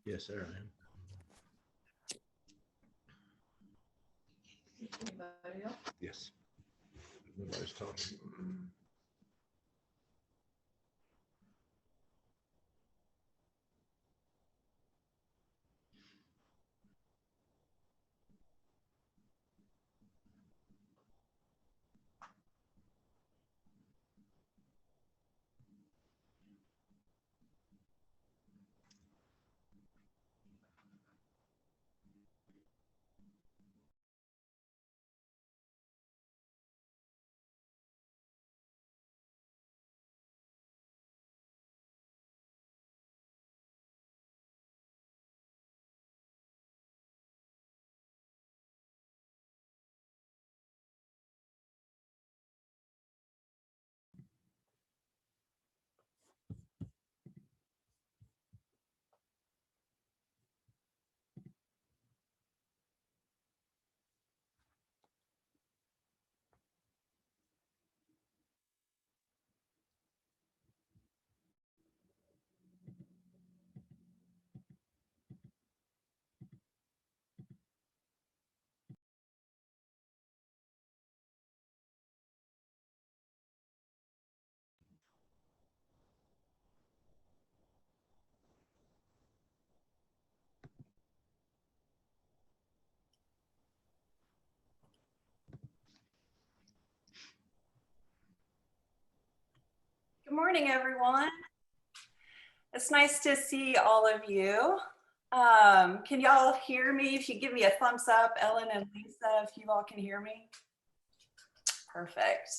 Yes, sir, I am. Anybody else? Yes. Nobody's talking. Good morning, everyone. It's nice to see all of you. Can y'all hear me? If you give me a thumbs up, Ellen and Lisa, if you all can hear me. Perfect.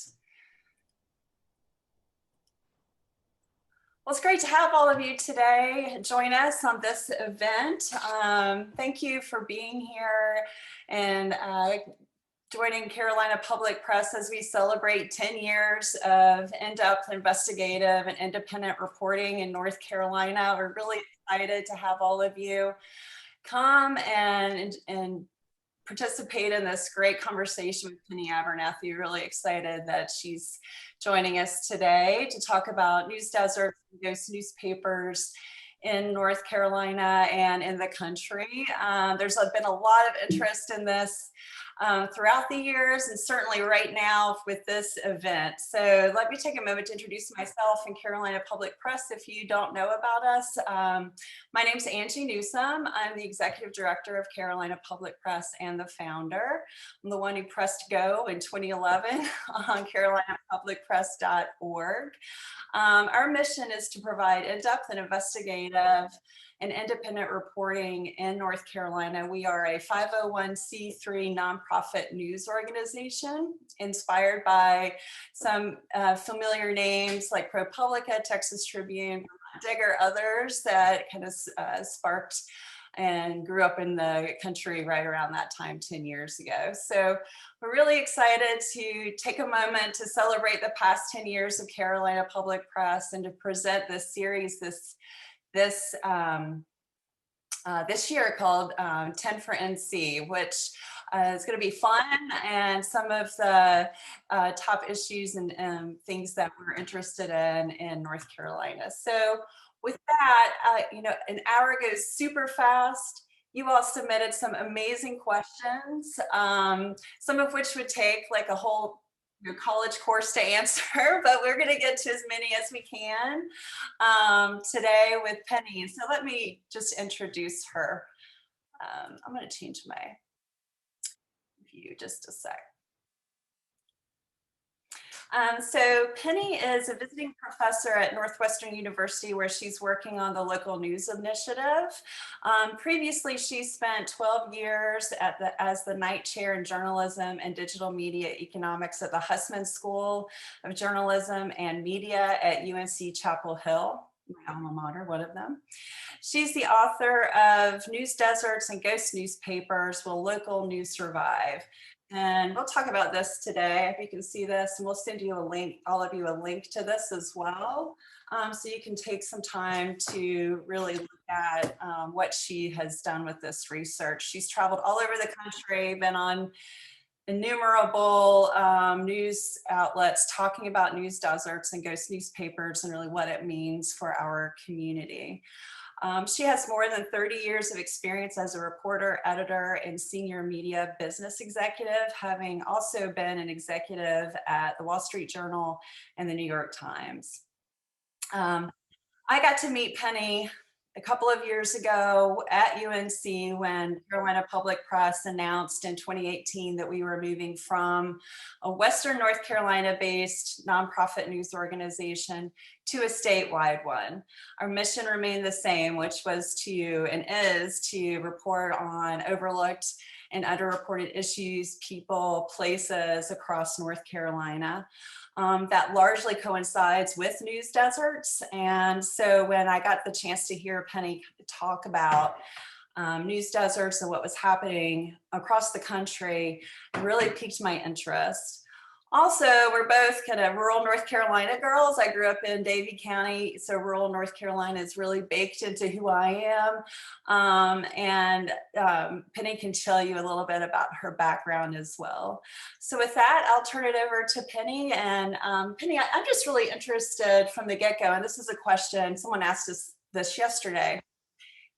Well, it's great to have all of you today join us on this event. Thank you for being here and joining Carolina Public Press as we celebrate 10 years of in-depth investigative and independent reporting in North Carolina. We're really excited to have all of you come and participate in this great conversation with Penny Abernathy. Really excited that she's joining us today to talk about news deserts and ghost newspapers in North Carolina and in the country. There's been a lot of interest in this throughout the years and certainly right now with this event. So let me take a moment to introduce myself and Carolina Public Press if you don't know about us. My name is Angie Newsome. I'm the executive director of Carolina Public Press and the founder. I'm the one who pressed go in 2011 on carolinapublicpress.org. Our mission is to provide in-depth and investigative and independent reporting in North Carolina. We are a 501c3 nonprofit news organization inspired by some familiar names like ProPublica, Texas Tribune, Digger, others that kind of sparked and grew up in the country right around that time 10 years ago. So we're really excited to take a moment to celebrate the past 10 years of Carolina Public Press and to present this series this year called 10 for NC, which is going to be fun and some of the top issues and things that we're interested in North Carolina. So with that, an hour goes super fast. You all submitted some amazing questions, some of which would take like a whole college course to answer, but we're going to get to as many as we can today with Penny. So let me just introduce her. I'm going to change my view just a sec. So Penny is a visiting professor at Northwestern University where she's working on the local news initiative. Previously, she spent 12 years as the Knight Chair in Journalism and Digital Media Economics at the Hussman School of Journalism and Media at UNC Chapel Hill, my alma mater, one of them. She's the author of News Deserts and Ghost Newspapers, Will Local News Survive? And we'll talk about this today. If you can see this, and we'll send you a link, all of you a link to this as well. So you can take some time to really look at what she has done with this research. She's traveled all over the country, been on innumerable news outlets talking about news deserts and ghost newspapers and really what it means for our community. She has more than 30 years of experience as a reporter, editor, and senior media business executive, having also been an executive at the Wall Street Journal and the New York Times. I got to meet Penny a couple of years ago at UNC when Carolina Public Press announced in 2018 that we were moving from a Western North Carolina-based nonprofit news organization to a statewide one. Our mission remained the same, which was to and is to report on overlooked and underreported issues, people, places across North Carolina. That largely coincides with news deserts. And so when I got the chance to hear Penny talk about news deserts and what was happening across the country, it really piqued my interest. Also, we're both kind of rural North Carolina girls. I grew up in Davie County, so rural North Carolina is really baked into who I am. Penny can tell you a little bit about her background as well. So with that, I'll turn it over to Penny. And Penny, I'm just really interested from the get-go, and this is a question, someone asked us this yesterday.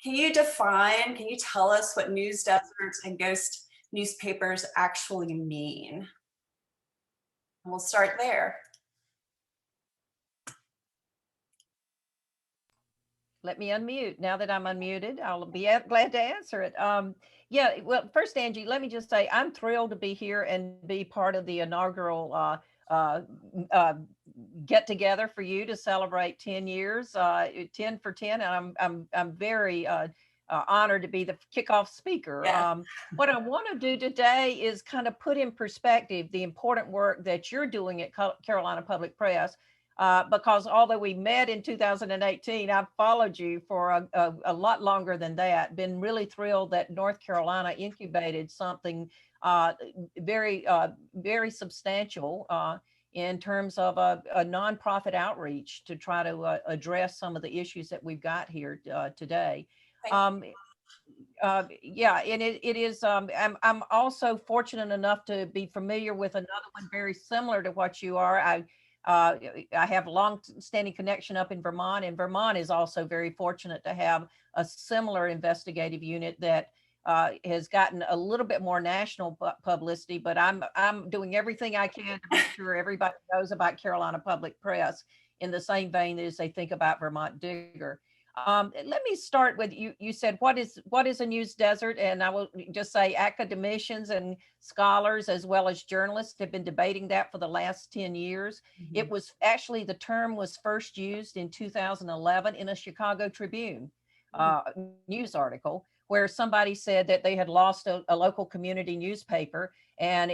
Can you tell us what news deserts and ghost newspapers actually mean? We'll start there. Let me unmute. Now that I'm unmuted, I'll be glad to answer it. Yeah, well, first, Angie, let me just say I'm thrilled to be here and be part of the inaugural get together for you to celebrate 10 years, 10 for 10. And I'm very honored to be the kickoff speaker. Yeah. What I want to do today is kind of put in perspective the important work that you're doing at Carolina Public Press, because although we met in 2018, I've followed you for a lot longer than that. Been really thrilled that North Carolina incubated something very substantial in terms of a nonprofit outreach to try to address some of the issues that we've got here today. Yeah, and it is, I'm also fortunate enough to be familiar with another one very similar to what you are. I have a long-standing connection up in Vermont, and Vermont is also very fortunate to have a similar investigative unit that has gotten a little bit more national publicity, but I'm doing everything I can to make sure everybody knows about Carolina Public Press in the same vein as they think about Vermont Digger. Let me start with you. You said, what is a news desert? And I will just say academicians and scholars, as well as journalists, have been debating that for the last 10 years. Mm-hmm. It was actually, the term was first used in 2011 in a Chicago Tribune news article, where somebody said that they had lost a local community newspaper and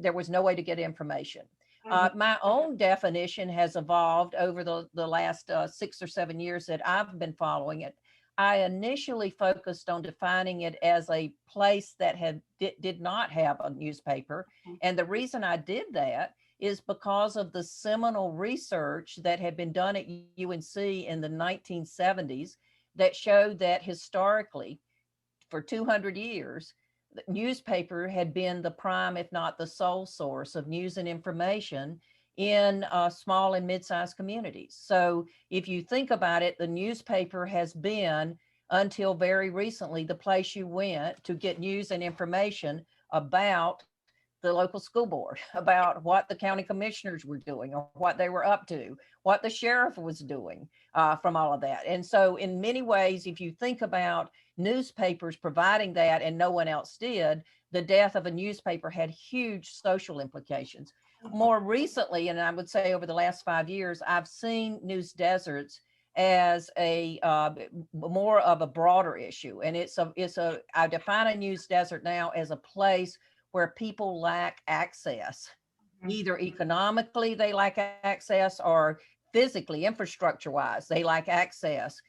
there was no way to get information. My own definition has evolved over the last 6 or 7 years that I've been following it. I initially focused on defining it as a place that did not have a newspaper. And the reason I did that is because of the seminal research that had been done at UNC in the 1970s that showed that historically, for 200 years, the newspaper had been the prime, if not the sole source of news and information in small and mid-sized communities. So if you think about it, the newspaper has been, until very recently, the place you went to get news and information about the local school board, about what the county commissioners were doing or what they were up to, what the sheriff was doing from all of that. And so in many ways, if you think about newspapers providing that and no one else did, the death of a newspaper had huge social implications. More recently, and I would say over the last 5 years, I've seen news deserts as a more of a broader issue. And I define a news desert now as a place where people lack access, either economically they lack access or physically, infrastructure-wise, they lack access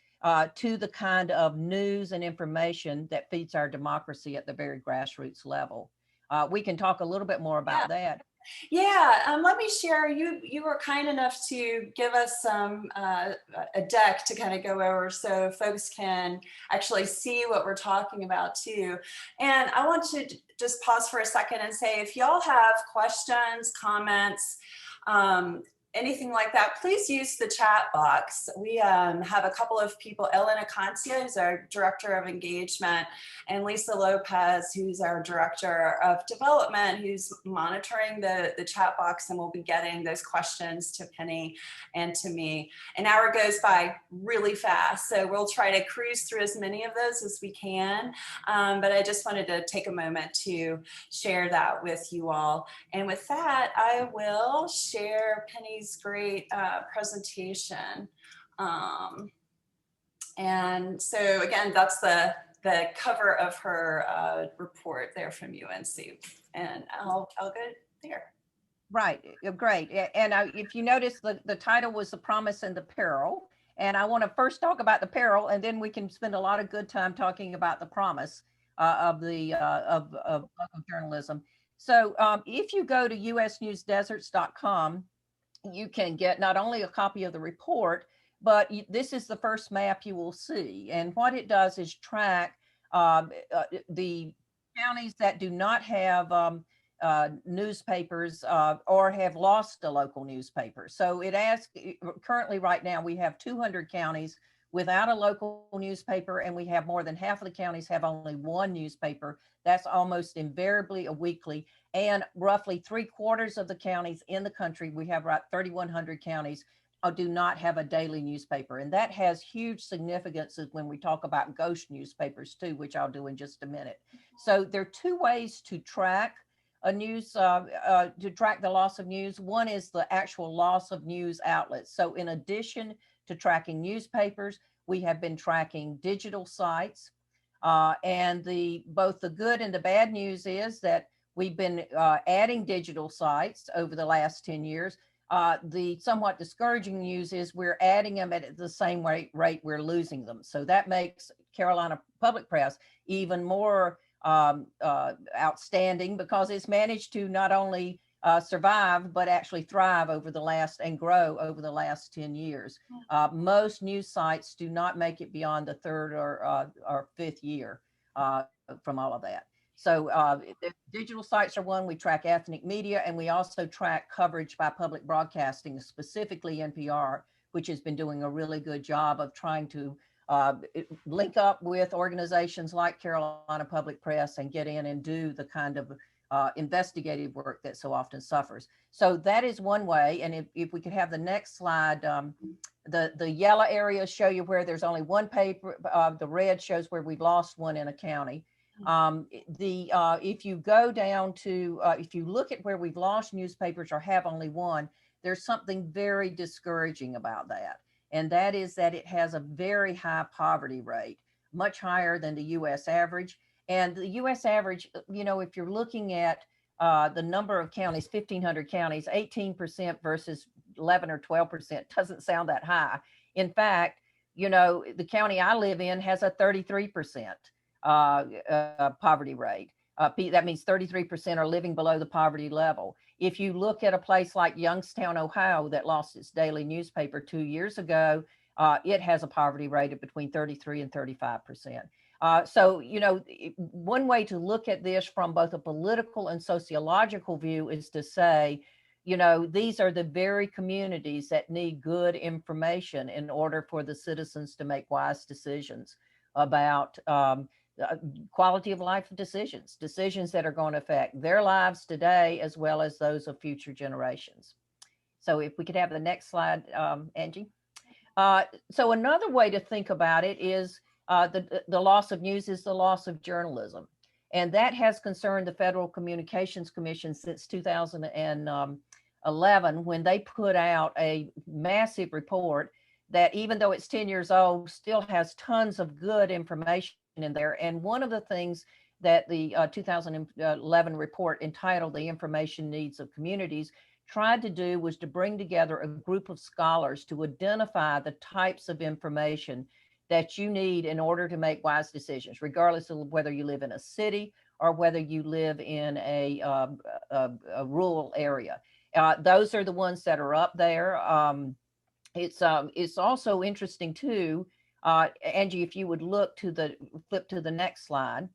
to the kind of news and information that feeds our democracy at the very grassroots level. We can talk a little bit more about that. Yeah, let me share. You were kind enough to give us a deck to kind of go over so folks can actually see what we're talking about too. And I want to just pause for a second and say, if y'all have questions, comments, anything like that, please use the chat box. We have a couple of people, Ellen Acancia, who's our Director of Engagement, and Lisa Lopez, who's our Director of Development, who's monitoring the chat box, and will be getting those questions to Penny and to me. An hour goes by really fast, so we'll try to cruise through as many of those as we can. But I just wanted to take a moment to share that with you all. And with that, I will share Penny's great presentation. And so again, that's the cover of her report there from UNC. And I'll go there. Right, great. And if you notice, the title was The Promise and the Peril. And I want to first talk about the peril, and then we can spend a lot of good time talking about the promise of local journalism. So if you go to usnewsdeserts.com, you can get not only a copy of the report, but this is the first map you will see. And what it does is track the counties that do not have newspapers or have lost a local newspaper. So it asks, currently right now, we have 200 counties without a local newspaper, and we have more than half of the counties have only one newspaper. That's almost invariably a weekly, and roughly 3/4 of the counties in the country, we have about 3,100 counties, do not have a daily newspaper. And that has huge significance when we talk about ghost newspapers too, which I'll do in just a minute. So there are two ways to track a news, to track the loss of news. One is the actual loss of news outlets. So in addition to tracking newspapers, we have been tracking digital sites. And both the good and the bad news is that we've been adding digital sites over the last 10 years. The somewhat discouraging news is we're adding them at the same rate we're losing them. So that makes Carolina Public Press even more outstanding, because it's managed to not only survive, but actually thrive over the last and grow over the last 10 years. Most news sites do not make it beyond the third or fifth year from all of that. So the digital sites are one. We track ethnic media, and we also track coverage by public broadcasting, specifically NPR, which has been doing a really good job of trying to link up with organizations like Carolina Public Press and get in and do the kind of investigative work that so often suffers. So that is one way. And if we could have the next slide, the yellow areas show you where there's only one paper. The red shows where we've lost one in a county. If you go down to, if you look at where we've lost newspapers or have only one, there's something very discouraging about that. And that is that it has a very high poverty rate, much higher than the US average. And the US average, you know, if you're looking at the number of counties, 1,500 counties, 18% versus 11 or 12% doesn't sound that high. In fact, you know, the county I live in has a 33% poverty rate. That means 33% are living below the poverty level. If you look at a place like Youngstown, Ohio, that lost its daily newspaper 2 years ago, it has a poverty rate of between 33 and 35%. So, you know, one way to look at this from both a political and sociological view is to say, you know, these are the very communities that need good information in order for the citizens to make wise decisions about quality of life decisions that are going to affect their lives today as well as those of future generations. So if we could have the next slide, Angie. So another way to think about it is the loss of news is the loss of journalism. And that has concerned the Federal Communications Commission since 2011, when they put out a massive report that, even though it's 10 years old, still has tons of good information in there. And one of the things that the 2011 report, entitled The Information Needs of Communities, tried to do was to bring together a group of scholars to identify the types of information that you need in order to make wise decisions, regardless of whether you live in a city or whether you live in a rural area. Those are the ones that are up there. It's also interesting too, Angie, if you would flip to the next slide.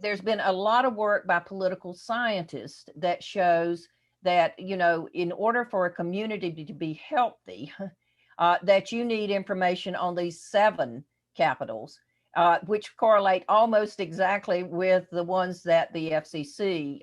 There's been a lot of work by political scientists that shows that, you know, in order for a community to be healthy, that you need information on these 7 capitals, which correlate almost exactly with the ones that the FCC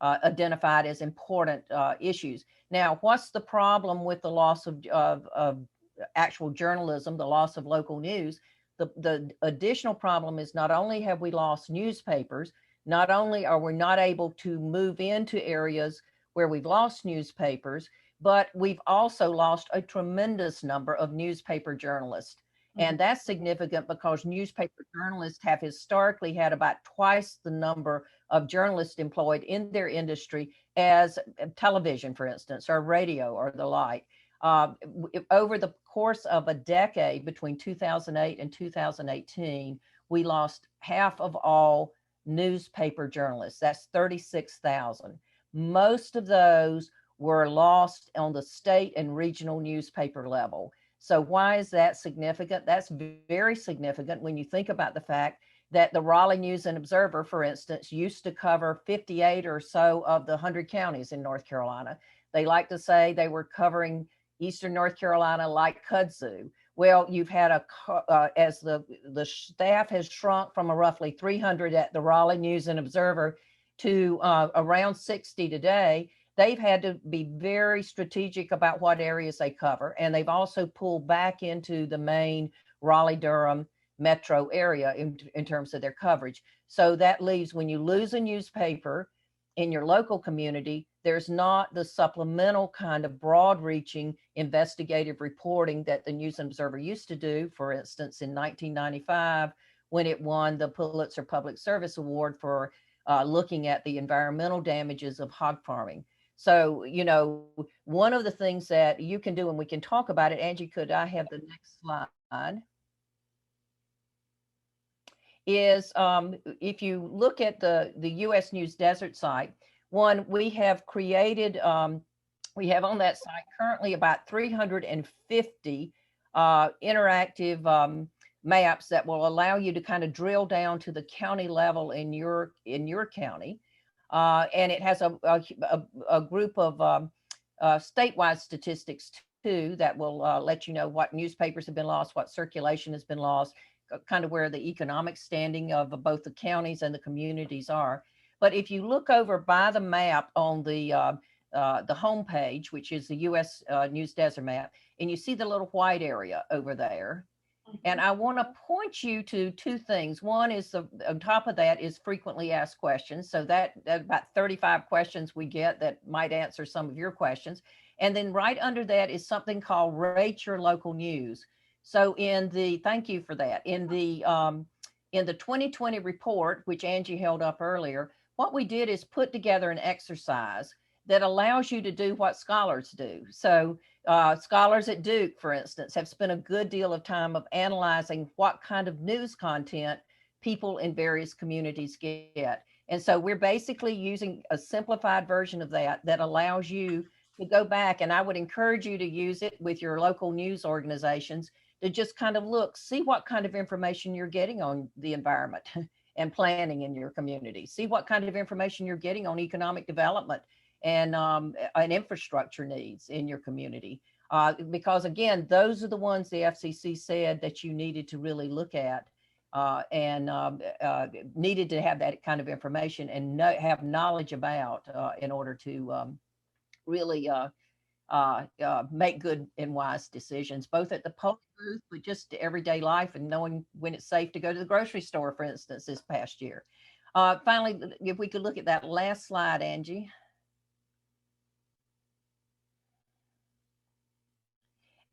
identified as important issues. Now, what's the problem with the loss of actual journalism, the loss of local news? The additional problem is not only have we lost newspapers, not only are we not able to move into areas where we've lost newspapers, but we've also lost a tremendous number of newspaper journalists. And that's significant because newspaper journalists have historically had about twice the number of journalists employed in their industry as television, for instance, or radio or the like. Over the course of a decade between 2008 and 2018, we lost half of all newspaper journalists. That's 36,000. Most of those were lost on the state and regional newspaper level. So why is that significant? That's very significant when you think about the fact that the Raleigh News and Observer, for instance, used to cover 58 or so of the 100 counties in North Carolina. They like to say they were covering Eastern North Carolina like kudzu. Well, you've had as the staff has shrunk from a roughly 300 at the Raleigh News and Observer to around 60 today. They've had to be very strategic about what areas they cover. And they've also pulled back into the main Raleigh-Durham metro area in terms of their coverage. So that leaves, when you lose a newspaper in your local community, there's not the supplemental kind of broad-reaching investigative reporting that the News and Observer used to do, for instance, in 1995, when it won the Pulitzer Public Service Award for looking at the environmental damages of hog farming. So, you know, one of the things that you can do, and we can talk about it, Angie, could I have the next slide? Is if you look at the U.S. News Desert site, one, we have created, we have on that site currently about 350 interactive maps that will allow you to kind of drill down to the county level in your county. And it has a group of statewide statistics too that will let you know what newspapers have been lost, what circulation has been lost, kind of where the economic standing of both the counties and the communities are. But if you look over by the map on the home page, which is the U.S. News Desert map, and you see the little white area over there, and I want to point you to 2 things. One is on top of that is frequently asked questions. So that about 35 questions we get that might answer some of your questions. And then right under that is something called Rate Your Local News. So thank you for that. In the 2020 report, which Angie held up earlier, what we did is put together an exercise that allows you to do what scholars do. So scholars at Duke, for instance, have spent a good deal of time of analyzing what kind of news content people in various communities get. And so we're basically using a simplified version of that allows you to go back, and I would encourage you to use it with your local news organizations to just kind of look, see what kind of information you're getting on the environment and planning in your community. See what kind of information you're getting on economic development and infrastructure needs in your community. Because again, those are the ones the FCC said that you needed to really look at and needed to have that kind of information and have knowledge about in order to really make good and wise decisions, both at the polling booth, but just everyday life and knowing when it's safe to go to the grocery store, for instance, this past year. Finally, if we could look at that last slide, Angie.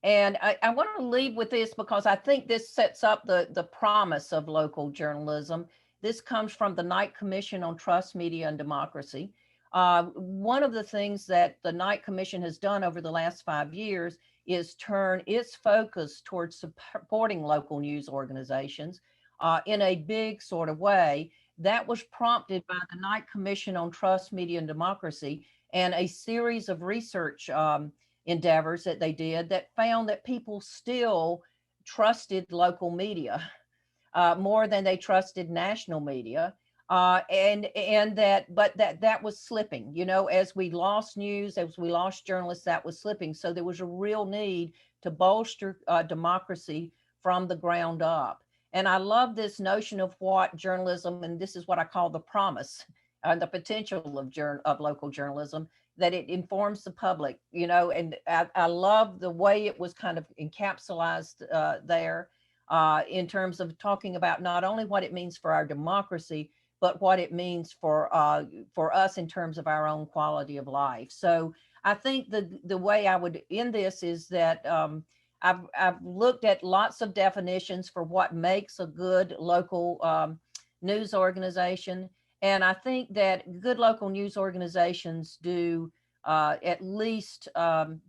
And I want to leave with this because I think this sets up the promise of local journalism. This comes from the Knight Commission on Trust, Media, and Democracy. One of the things that the Knight Commission has done over the last 5 years is turn its focus towards supporting local news organizations in a big sort of way. That was prompted by the Knight Commission on Trust, Media, and Democracy and a series of research endeavors that they did that found that people still trusted local media more than they trusted national media. And that was slipping, as we lost news, as we lost journalists, that was slipping. So there was a real need to bolster democracy from the ground up. And I love this notion of what journalism, and this is what I call the promise and the potential of local journalism, that it informs the public, and I love the way it was kind of encapsulated there in terms of talking about not only what it means for our democracy, but what it means for us in terms of our own quality of life. So I think the way I would end this is that I've looked at lots of definitions for what makes a good local news organization. And I think that good local news organizations do at least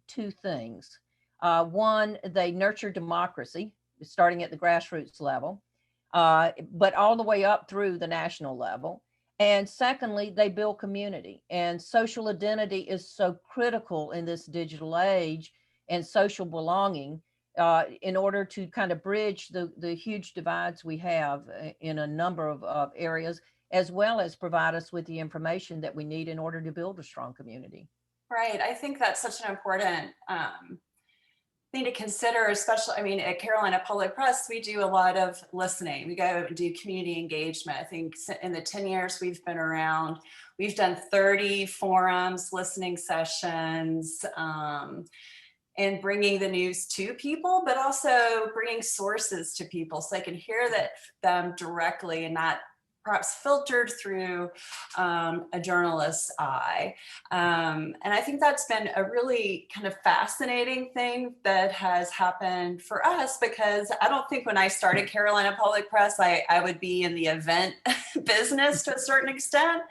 two things. One, they nurture democracy, starting at the grassroots level, but all the way up through the national level. And secondly, they build community. And social identity is so critical in this digital age, and social belonging in order to kind of bridge the huge divides we have in a number of areas, as well as provide us with the information that we need in order to build a strong community. Right. I think that's such an important thing to consider, especially, I mean, at Carolina Public Press, we do a lot of listening. We go and do community engagement. I think in the 10 years we've been around, we've done 30 forums, listening sessions, and bringing the news to people, but also bringing sources to people so they can hear them directly and not perhaps filtered through a journalist's eye. And I think that's been a really kind of fascinating thing that has happened for us, because I don't think when I started Carolina Public Press, I would be in the event business to a certain extent.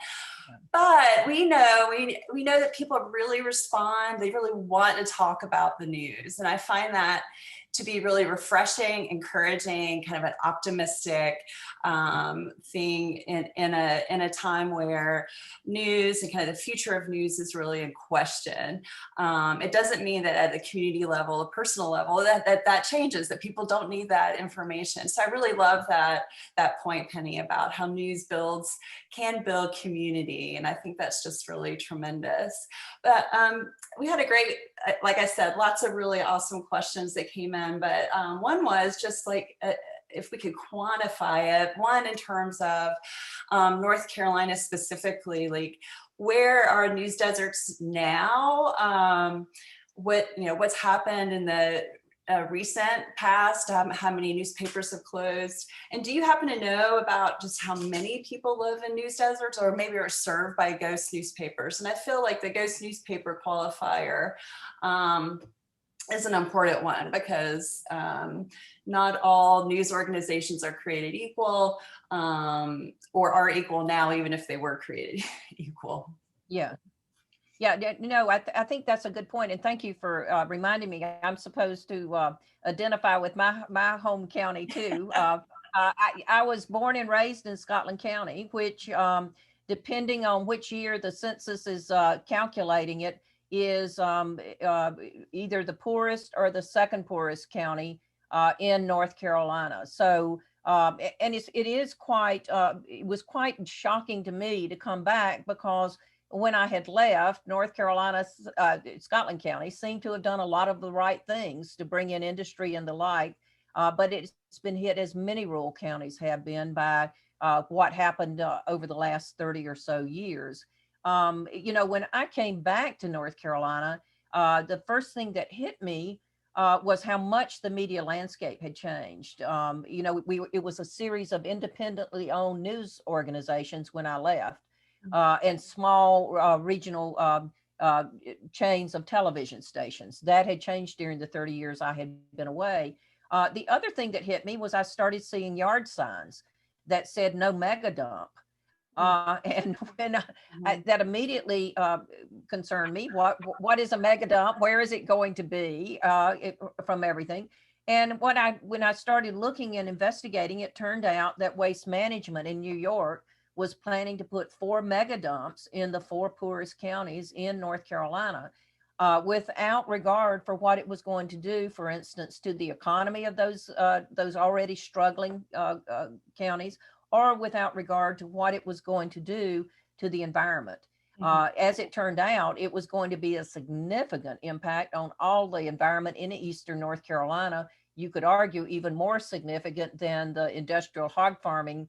But we know that people really respond. They really want to talk about the news. And I find that to be really refreshing, encouraging, kind of an optimistic thing in a time where news and kind of the future of news is really in question. It doesn't mean that at the community level, a personal level, that changes, that people don't need that information. So I really love that point, Penny, about how news can build community. And I think that's just really tremendous. But we had a great, like I said, lots of really awesome questions that came in. But one was just like, if we could quantify it, one in terms of North Carolina specifically, like where are news deserts now? What's happened in the recent past? How many newspapers have closed? And do you happen to know about just how many people live in news deserts, or maybe are served by ghost newspapers? And I feel like the ghost newspaper qualifier is an important one, because not all news organizations are created equal, or are equal now, even if they were created equal. Yeah. Yeah, no, I think that's a good point. And thank you for reminding me. I'm supposed to identify with my home county too. I was born and raised in Scotland County, which depending on which year the census is calculating it, is either the poorest or the second poorest county in North Carolina. So, and it was quite shocking to me to come back, because when I had left, North Carolina, Scotland County seemed to have done a lot of the right things to bring in industry and the like, but it's been hit, as many rural counties have been, by what happened over the last 30 or so years. When I came back to North Carolina, the first thing that hit me was how much the media landscape had changed. It was a series of independently owned news organizations when I left. And small regional chains of television stations. That had changed during the 30 years I had been away. The other thing that hit me was I started seeing yard signs that said no mega dump. And when that immediately concerned me. What is a mega dump? Where is it going to be from everything? And when I started looking and investigating, it turned out that Waste Management in New York was planning to put 4 mega dumps in the 4 poorest counties in North Carolina, without regard for what it was going to do, for instance, to the economy of those already struggling counties, or without regard to what it was going to do to the environment. As it turned out, it was going to be a significant impact on all the environment in eastern North Carolina. You could argue even more significant than the industrial hog farming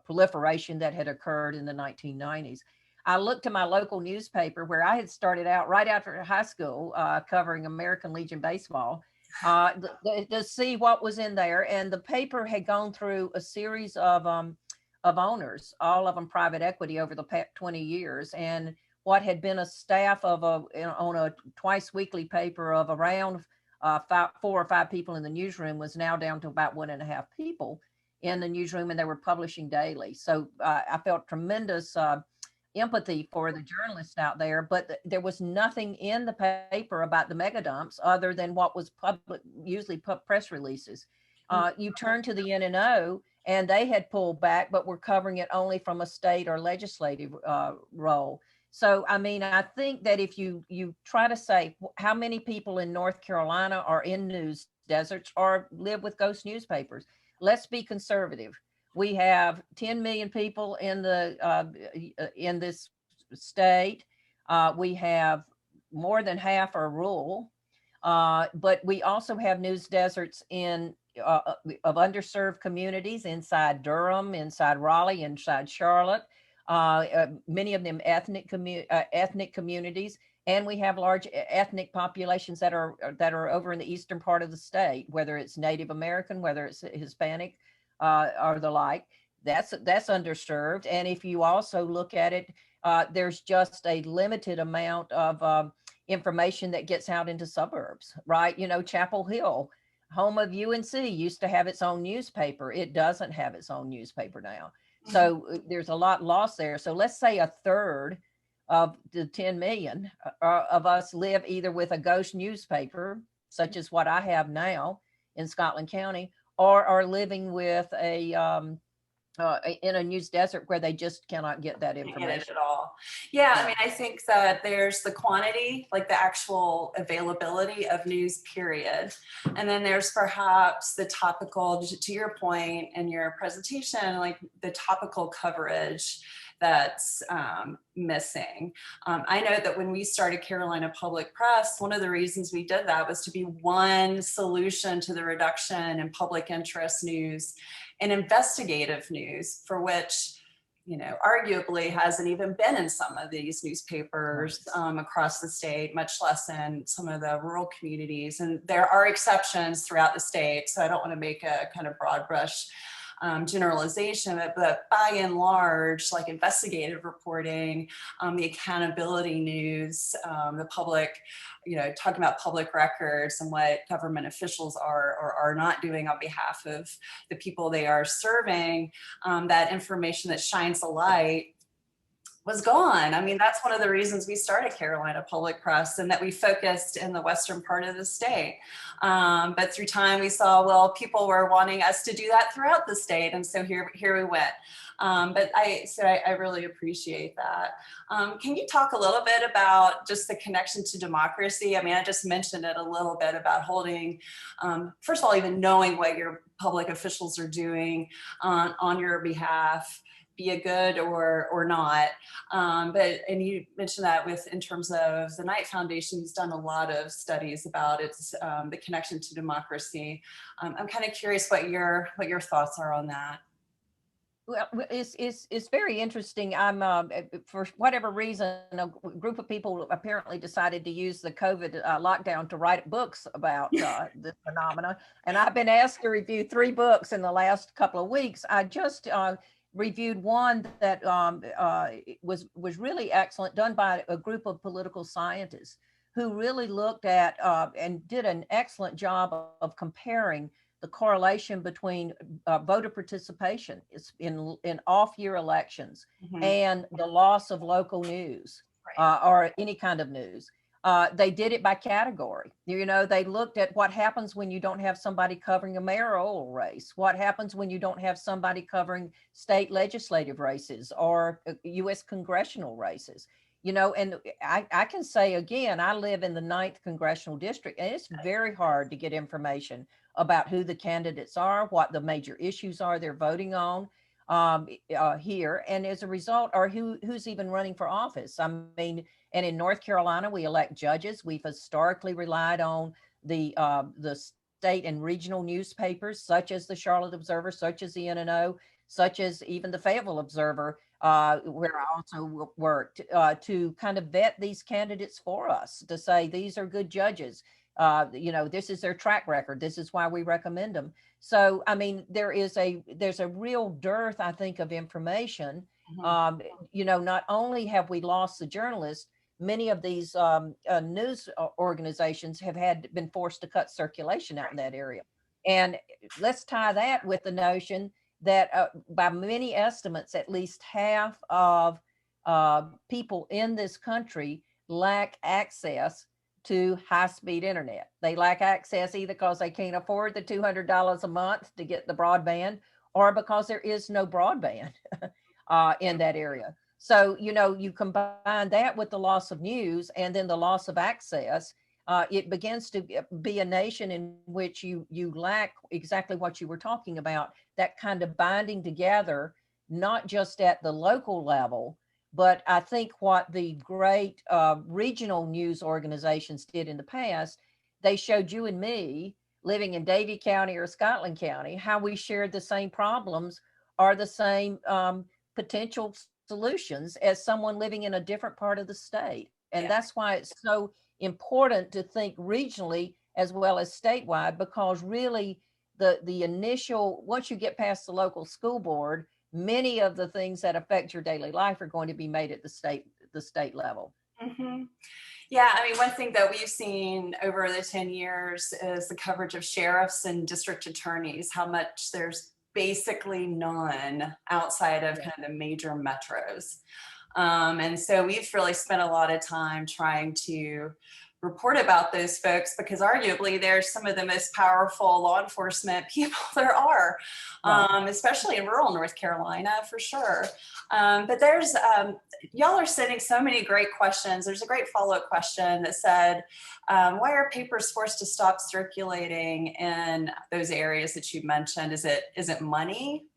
proliferation that had occurred in the 1990s. I looked to my local newspaper where I had started out right after high school covering American Legion baseball to see what was in there. And the paper had gone through a series of owners, all of them private equity over the past 20 years. And what had been a staff of on a twice weekly paper of around 4 or 5 people in the newsroom was now down to about 1.5 people in the newsroom, and they were publishing daily. So I felt tremendous empathy for the journalists out there, but there was nothing in the paper about the mega dumps other than what was public, usually press releases. You turn to the NNO, and they had pulled back, but were covering it only from a state or legislative role. So, I mean, I think that if you try to say how many people in North Carolina are in news deserts or live with ghost newspapers, let's be conservative. We have 10 million people in this state. We have more than half are rural, but we also have news deserts of underserved communities inside Durham, inside Raleigh, inside Charlotte. Many of them ethnic communities, and we have large ethnic populations that are over in the eastern part of the state, whether it's Native American, whether it's Hispanic, or the like. That's underserved. And if you also look at it, there's just a limited amount of information that gets out into suburbs, right? You know, Chapel Hill, home of UNC, used to have its own newspaper. It doesn't have its own newspaper now. So there's a lot lost there. So let's say 1/3 of the 10 million of us live either with a ghost newspaper, such as what I have now in Scotland County, or are living with in a news desert where they just cannot get that information. Get it at all. Yeah, I mean, I think that there's the quantity, like the actual availability of news, period. And then there's perhaps the topical, to your point in your presentation, like the topical coverage that's missing. I know that when we started Carolina Public Press, one of the reasons we did that was to be one solution to the reduction in public interest news and investigative news, for which, you know, arguably hasn't even been in some of these newspapers across the state, much less in some of the rural communities. And there are exceptions throughout the state, so I don't want to make a kind of broad brush generalization, but by and large, like investigative reporting, the accountability news, the public, you know, talking about public records and what government officials are or are not doing on behalf of the people they are serving, that information that shines a light was gone. I mean, that's one of the reasons we started Carolina Public Press, and that we focused in the western part of the state. But through time, we saw, well, people were wanting us to do that throughout the state, and so here we went. But I really appreciate that. Can you talk a little bit about just the connection to democracy? I mean, I just mentioned it a little bit about holding, first of all, even knowing what your public officials are doing on your behalf, be it good or not. And you mentioned that in terms of the Knight Foundation, who's done a lot of studies about its the connection to democracy. I'm kind of curious what your thoughts are on that. Well, it's very interesting. I'm for whatever reason, a group of people apparently decided to use the COVID lockdown to write books about this phenomena, and I've been asked to review 3 books in the last couple of weeks. I just reviewed one that was really excellent, done by a group of political scientists who really looked at and did an excellent job of comparing the correlation between voter participation in off-year elections and the loss of local news or any kind of news. They did it by category. You know, they looked at what happens when you don't have somebody covering a mayoral race, what happens when you don't have somebody covering state legislative races or U.S. congressional races. you know, and I can say again, I live in the 9th congressional district, and it's very hard to get information about who the candidates are, what the major issues are they're voting on here, and as a result, or who's even running for office. I mean, and in North Carolina, we elect judges. We've historically relied on the state and regional newspapers, such as the Charlotte Observer, such as the NNO, such as even the Fayetteville Observer, where I also worked, to kind of vet these candidates for us, to say these are good judges. You know, this is their track record. This is why we recommend them. So, I mean, there's a real dearth, I think, of information. You know, not only have we lost the journalists, many of these news organizations have been forced to cut circulation out in that area. And let's tie that with the notion that by many estimates, at least half of people in this country lack access to high-speed internet. They lack access either because they can't afford the $200 a month to get the broadband, or because there is no broadband in that area. So, you know, you combine that with the loss of news and then the loss of access, it begins to be a nation in which you lack exactly what you were talking about, that kind of binding together, not just at the local level, but I think what the great regional news organizations did in the past, they showed you and me living in Davie County or Scotland County, how we shared the same problems or the same potential solutions as someone living in a different part of the state. And that's why it's so important to think regionally as well as statewide, because really the initial, once you get past the local school board, many of the things that affect your daily life are going to be made at the state level. Mm-hmm. Yeah, I mean, one thing that we've seen over the 10 years is the coverage of sheriffs and district attorneys, how much there's basically none outside of kind of the major metros. And so we've really spent a lot of time trying to report about those folks, because arguably they're some of the most powerful law enforcement people there are, especially in rural North Carolina, for sure. But there's, y'all are sending so many great questions. There's a great follow-up question that said, why are papers forced to stop circulating in those areas that you mentioned? Is it money?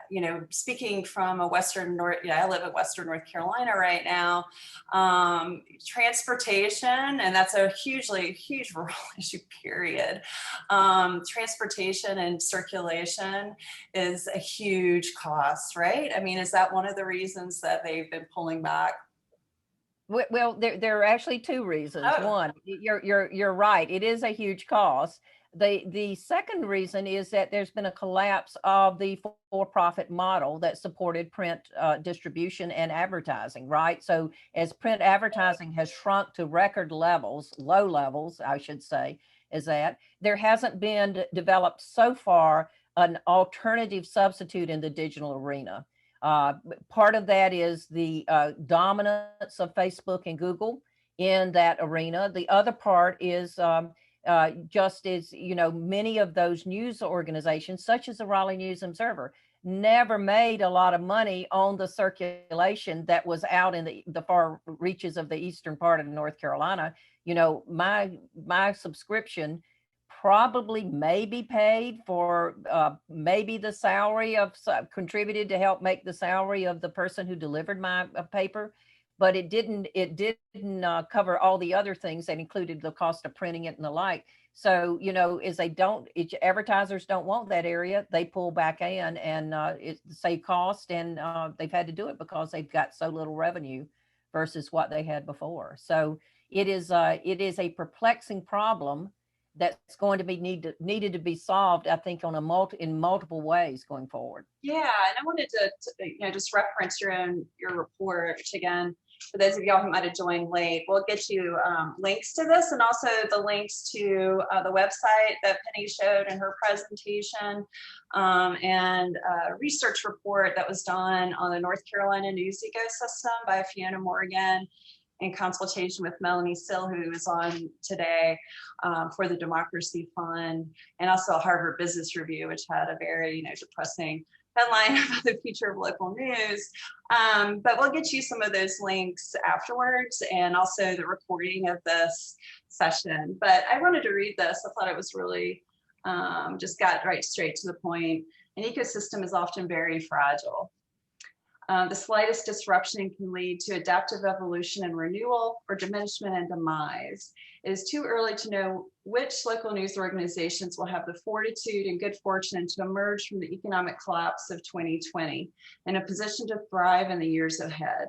You know, speaking from I live in Western North Carolina right now, transportation, and that's a huge rural issue, period. Transportation and circulation is a huge cost, right? I mean, is that one of the reasons that they've been pulling back? Well, there are actually two reasons. Oh. One, you're right. It is a huge cost. The second reason is that there's been a collapse of the for-profit model that supported print distribution and advertising, right? So as print advertising has shrunk to record levels, low levels, I should say, is that there hasn't been developed so far an alternative substitute in the digital arena. Part of that is the dominance of Facebook and Google in that arena. The other part is just as, you know, many of those news organizations, such as the Raleigh News Observer, never made a lot of money on the circulation that was out in the far reaches of the eastern part of North Carolina. You know, my subscription probably maybe paid for maybe the salary of contributed to help make the salary of the person who delivered my paper, but it didn't cover all the other things that included the cost of printing it and the like. So, you know, as advertisers don't want that area, they pull back in and it save cost, and they've had to do it because they've got so little revenue versus what they had before. So it is a perplexing problem that's going to be needed to be solved, I think, in multiple ways going forward. Yeah, and I wanted to just reference your report, which again, for those of y'all who might have joined late, we'll get you links to this, and also the links to the website that Penny showed in her presentation, and a research report that was done on the North Carolina news ecosystem by Fiona Morgan, in consultation with Melanie Sill, who is on today for the Democracy Fund, and also Harvard Business Review, which had a very depressing headline about the future of local news. But we'll get you some of those links afterwards, and also the recording of this session. But I wanted to read this. I thought it was really just got right straight to the point. An ecosystem is often very fragile. The slightest disruption can lead to adaptive evolution and renewal, or diminishment and demise. It is too early to know which local news organizations will have the fortitude and good fortune to emerge from the economic collapse of 2020 in a position to thrive in the years ahead.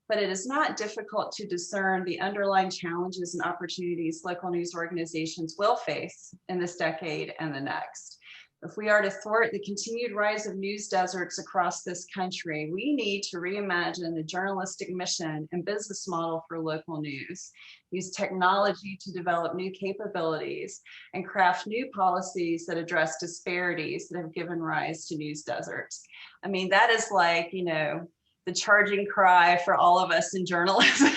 But it is not difficult to discern the underlying challenges and opportunities local news organizations will face in this decade and the next. If we are to thwart the continued rise of news deserts across this country, we need to reimagine the journalistic mission and business model for local news, use technology to develop new capabilities, and craft new policies that address disparities that have given rise to news deserts. I mean, that is like, you know, the charging cry for all of us in journalism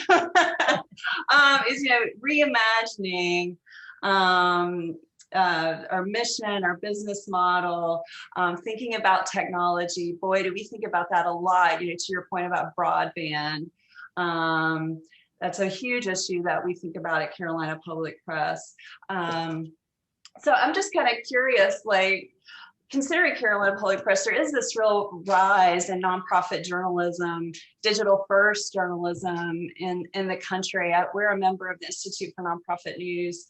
is, you know, reimagining our mission, our business model, thinking about technology. Boy, do we think about that a lot, you know, to your point about broadband. That's a huge issue that we think about at Carolina Public Press. So I'm just kind of curious, like, considering Carolina Public Press, there is this real rise in nonprofit journalism, digital first journalism in the country. We're a member of the Institute for Nonprofit News.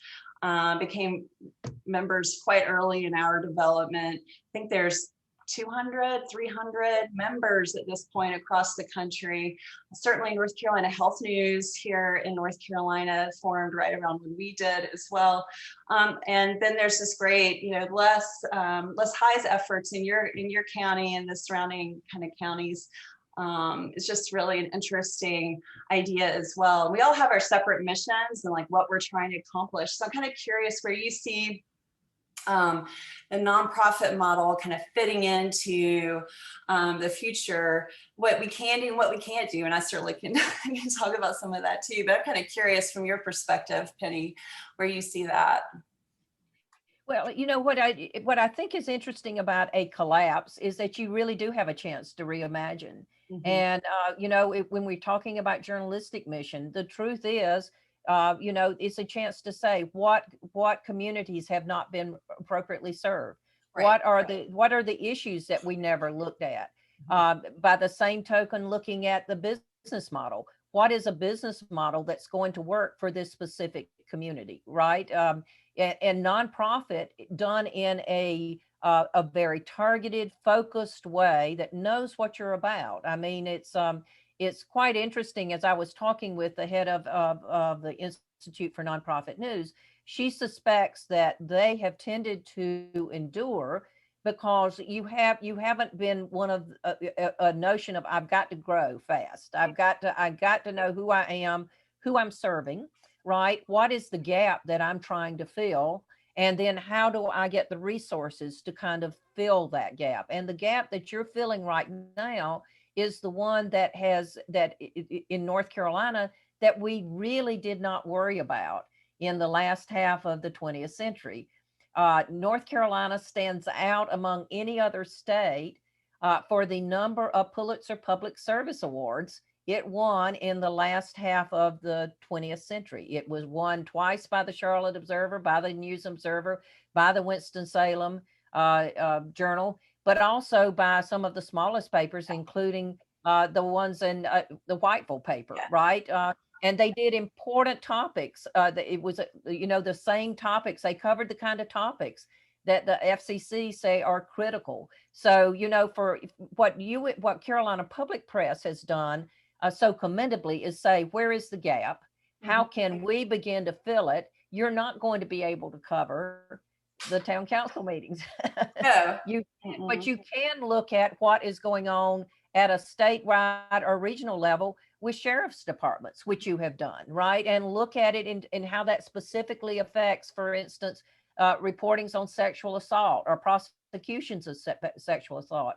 Became members quite early in our development. I think there's 200, 300 members at this point across the country. Certainly North Carolina Health News here in North Carolina formed right around when we did as well. And then there's this great, you know, Les High's efforts in your county and the surrounding kind of counties. It's just really an interesting idea as well. We all have our separate missions and like what we're trying to accomplish. So I'm kind of curious where you see the nonprofit model kind of fitting into the future, what we can do and what we can't do. And I certainly can talk about some of that too, but I'm kind of curious from your perspective, Penny, where you see that. Well, you know, what I think is interesting about a collapse is that you really do have a chance to reimagine. Mm-hmm. And, you know, when we're talking about journalistic mission, the truth is, you know, it's a chance to say what communities have not been appropriately served. Right. What are the issues that we never looked at? By the same token, looking at the business model. What is a business model that's going to work for this specific community, right? And nonprofit done in a very targeted, focused way that knows what you're about. I mean, it's quite interesting. As I was talking with the head of the Institute for Nonprofit News, she suspects that they have tended to endure because you haven't been one of a notion of I've got to grow fast. I've got to know who I am, who I'm serving, right? What is the gap that I'm trying to fill? And then how do I get the resources to kind of fill that gap? And the gap that you're filling right now is the one that in North Carolina that we really did not worry about in the last half of the 20th century. North Carolina stands out among any other state for the number of Pulitzer Public Service Awards it won in the last half of the 20th century. It was won twice by the Charlotte Observer, by the Newsome Observer, by the Winston-Salem Journal, but also by some of the smallest papers, including the ones in the Whiteville paper, right? And they did important topics. It was, you know, the same topics. They covered the kind of topics that the FCC say are critical. So, you know, for what Carolina Public Press has done so commendably is say, where is the gap? How can we begin to fill it? You're not going to be able to cover the town council meetings. No. But you can look at what is going on at a statewide or regional level with sheriff's departments, which you have done, right? And look at it in how that specifically affects, for instance, reportings on sexual assault or prosecutions of sexual assault.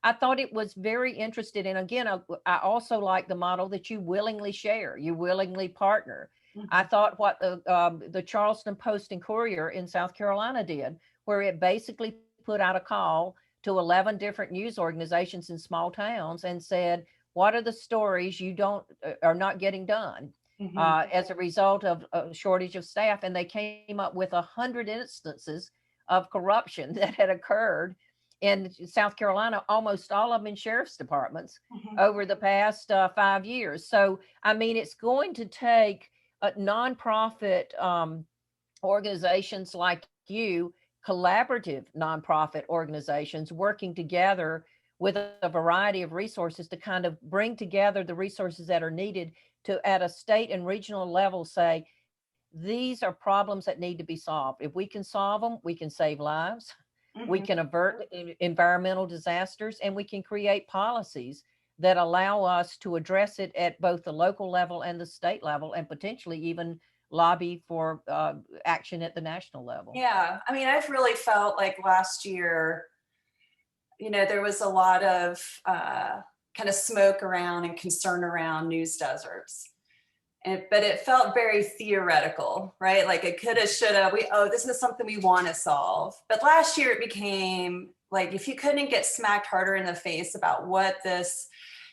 I thought it was very interesting. And again, I also like the model that you willingly share, you willingly partner. I thought what the Charleston Post and Courier in South Carolina did, where it basically put out a call to 11 different news organizations in small towns and said, what are the stories you are not getting done as a result of a shortage of staff? And they came up with 100 instances of corruption that had occurred in South Carolina, almost all of them in sheriff's departments over the past 5 years. So, I mean, it's going to take nonprofit organizations like you, collaborative nonprofit organizations working together with a variety of resources to kind of bring together the resources that are needed to, at a state and regional level, say, these are problems that need to be solved. If we can solve them, we can save lives, we can avert environmental disasters, and we can create policies that allow us to address it at both the local level and the state level, and potentially even lobby for action at the national level. Yeah, I mean, I've really felt like last year, there was a lot of kind of smoke around and concern around news deserts. But it felt very theoretical, right? Like it coulda, shoulda, this is something we want to solve. But last year it became like, if you couldn't get smacked harder in the face about what this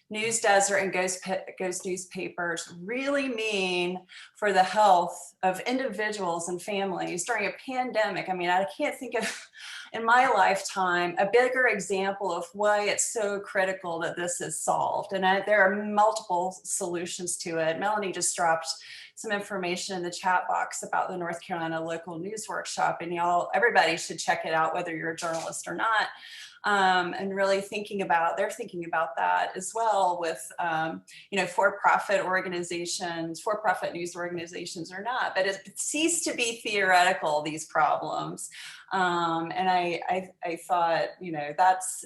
news desert and ghost newspapers really mean for the health of individuals and families during a pandemic. I mean, I can't think of in my lifetime a bigger example of why it's so critical that this is solved. And there are multiple solutions to it. Melanie just dropped some information in the chat box about the North Carolina local news workshop, and everybody should check it out, whether you're a journalist or not. And really they're thinking about that as well with, for-profit organizations, for-profit news organizations or not, but it ceased to be theoretical, these problems. And I thought, that's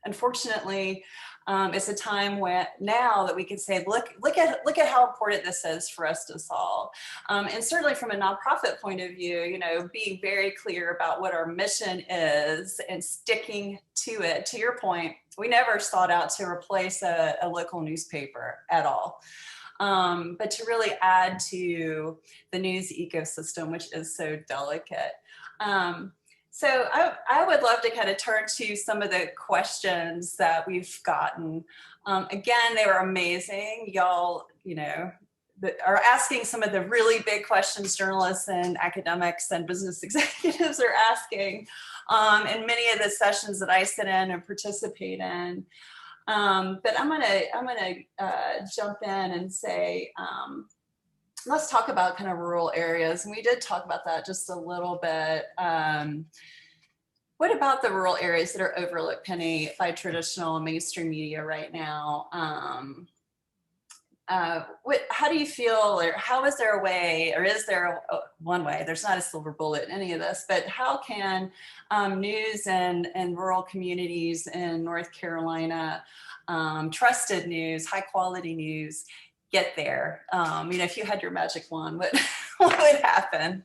unfortunately, it's a time now that we can say, look at how important this is for us to solve. And certainly from a nonprofit point of view, being very clear about what our mission is and sticking to it. To your point, we never sought out to replace a local newspaper at all. But to really add to the news ecosystem, which is so delicate. So I would love to kind of turn to some of the questions that we've gotten. Again, they were amazing. Y'all, are asking some of the really big questions journalists and academics and business executives are asking in many of the sessions that I sit in and participate in. But I'm gonna jump in and say, let's talk about kind of rural areas. And we did talk about that just a little bit. What about the rural areas that are overlooked, Penny, by traditional and mainstream media right now? How do you feel, or how is there a way, or is there one way? There's not a silver bullet in any of this, but how can news and rural communities in North Carolina, trusted news, high quality news, get there? If you had your magic wand, what would happen?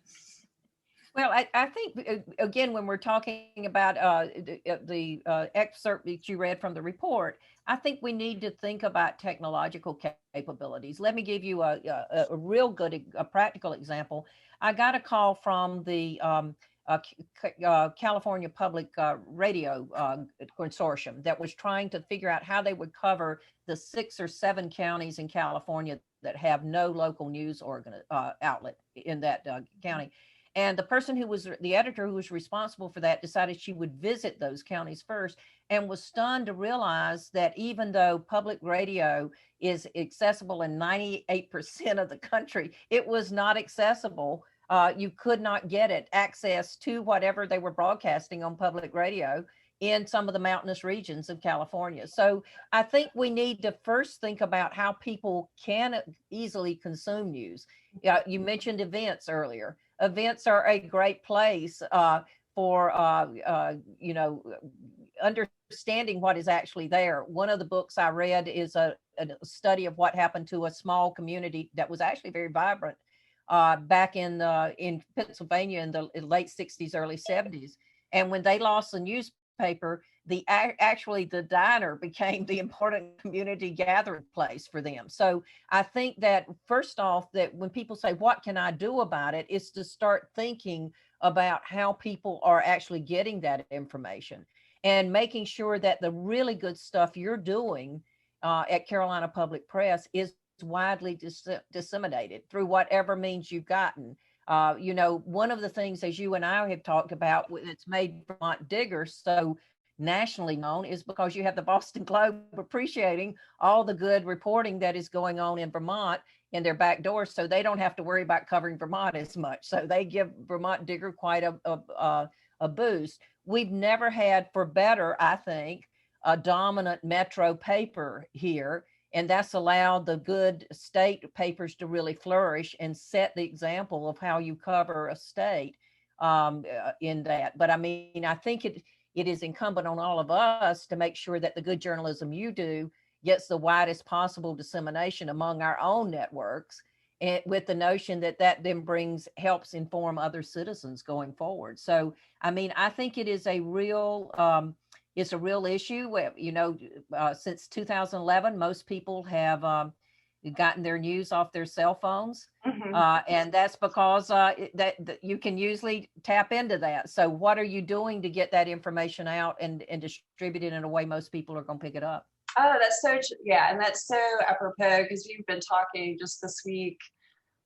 Well, I think, again, when we're talking about the excerpt that you read from the report, I think we need to think about technological capabilities. Let me give you a real good, practical example. I got a call from the California Public Radio Consortium that was trying to figure out how they would cover the 6 or 7 counties in California that have no local news outlet in that county. And the person the editor who was responsible for that decided she would visit those counties first, and was stunned to realize that even though public radio is accessible in 98% of the country, it was not accessible. You could not get access to whatever they were broadcasting on public radio in some of the mountainous regions of California. So I think we need to first think about how people can easily consume news. You mentioned events earlier. Events are a great place for understanding what is actually there. One of the books I read is a study of what happened to a small community that was actually very vibrant back in Pennsylvania in the late 60s, early 70s. And when they lost the newspaper, the diner became the important community gathering place for them. So I think that first off, that when people say, what can I do about it, is to start thinking about how people are actually getting that information. and making sure that the really good stuff you're doing at Carolina Public Press is widely disseminated through whatever means you've gotten. You know, one of the things, as you and I have talked about, that's made Vermont Digger so nationally known is because you have the Boston Globe appreciating all the good reporting that is going on in Vermont in their back doors, so they don't have to worry about covering Vermont as much. So they give Vermont Digger quite a boost. We've never had, for better, I think, a dominant metro paper here, and that's allowed the good state papers to really flourish and set the example of how you cover a state in that. But I mean, I think it is incumbent on all of us to make sure that the good journalism you do gets the widest possible dissemination among our own networks, and with the notion that that then helps inform other citizens going forward. So, I mean, I think it is a real, it's a real issue where, you know, since 2011, most people have gotten their news off their cell phones. And that's because that you can usually tap into that. So what are you doing to get that information out and distribute it in a way most people are going to pick it up? Oh, that's so, yeah. And that's so apropos, because we've been talking just this week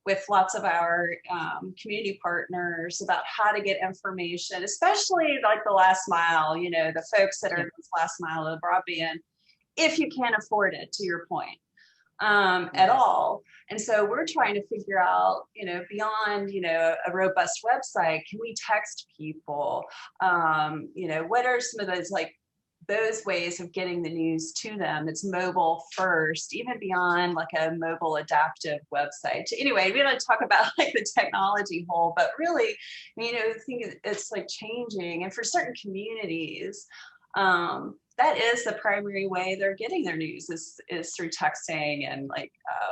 with lots of our community partners about how to get information, especially like the last mile, you know, the folks that are in this last mile of broadband, if you can't afford it, to your point, at all. And so we're trying to figure out, you know, beyond, you know, a robust website, can we text people? You know, what are some of those, like, those ways of getting the news to them? It's mobile first, even beyond like a mobile adaptive website. Anyway, we don't talk about like the technology whole, but really, you know, I think it's like changing. And for certain communities, that is the primary way they're getting their news is through texting and like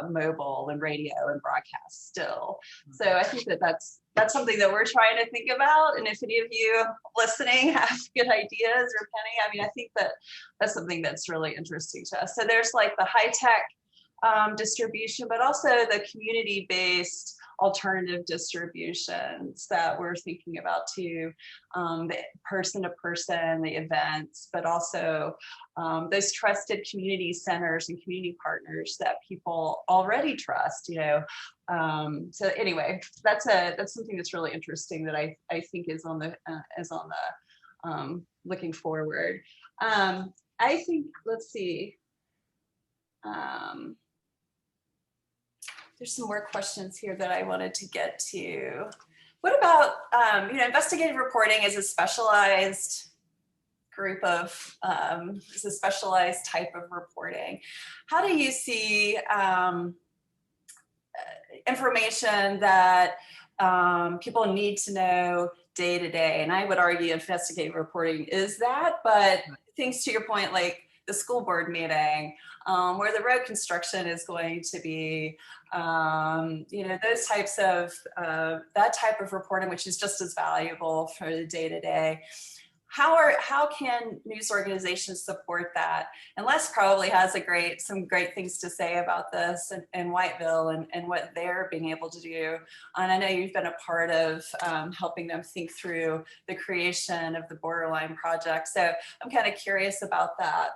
mobile and radio and broadcast still. So I think that's something that we're trying to think about. And if any of you listening have good ideas, or Penny, I mean, I think that's something that's really interesting to us. So there's like the high tech distribution, but also the community-based alternative distributions that we're thinking about too, the person to person, the events, but also those trusted community centers and community partners that people already trust, you know. So anyway, that's something that's really interesting that I think is on the looking forward. I think, let's see. There's some more questions here that I wanted to get to. What about, you know, investigative reporting is a specialized group of, is a specialized type of reporting. How do you see information that people need to know day to day? And I would argue investigative reporting is that, but things to your point, like the school board meeting, where the road construction is going to be, you know, those types of, that type of reporting, which is just as valuable for the day to day. How can news organizations support that? And Les probably has some great things to say about this in Whiteville and what they're being able to do. And I know you've been a part of helping them think through the creation of the Borderline Project. So I'm kind of curious about that.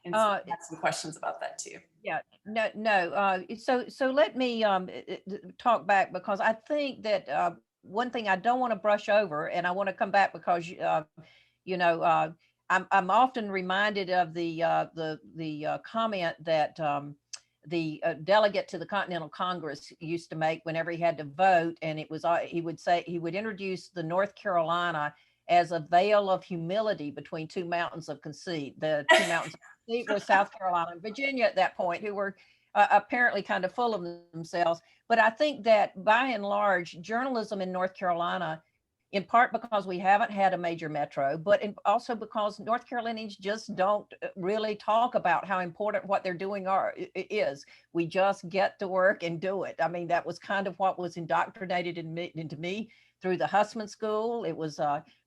And have some questions about that too. Yeah, no. So let me talk back, because I think that one thing I don't want to brush over, and I want to come back because you know, I'm often reminded of the comment that the delegate to the Continental Congress used to make whenever he had to vote, and it was he would introduce the North Carolina as a veil of humility between two mountains of conceit. The two mountains of conceit were South Carolina and Virginia at that point, who were apparently kind of full of themselves. But I think that by and large, journalism in North Carolina, in part because we haven't had a major metro, but also because North Carolinians just don't really talk about how important what they're doing is. We just get to work and do it. I mean, that was kind of what was indoctrinated into me through the Hussman School. It was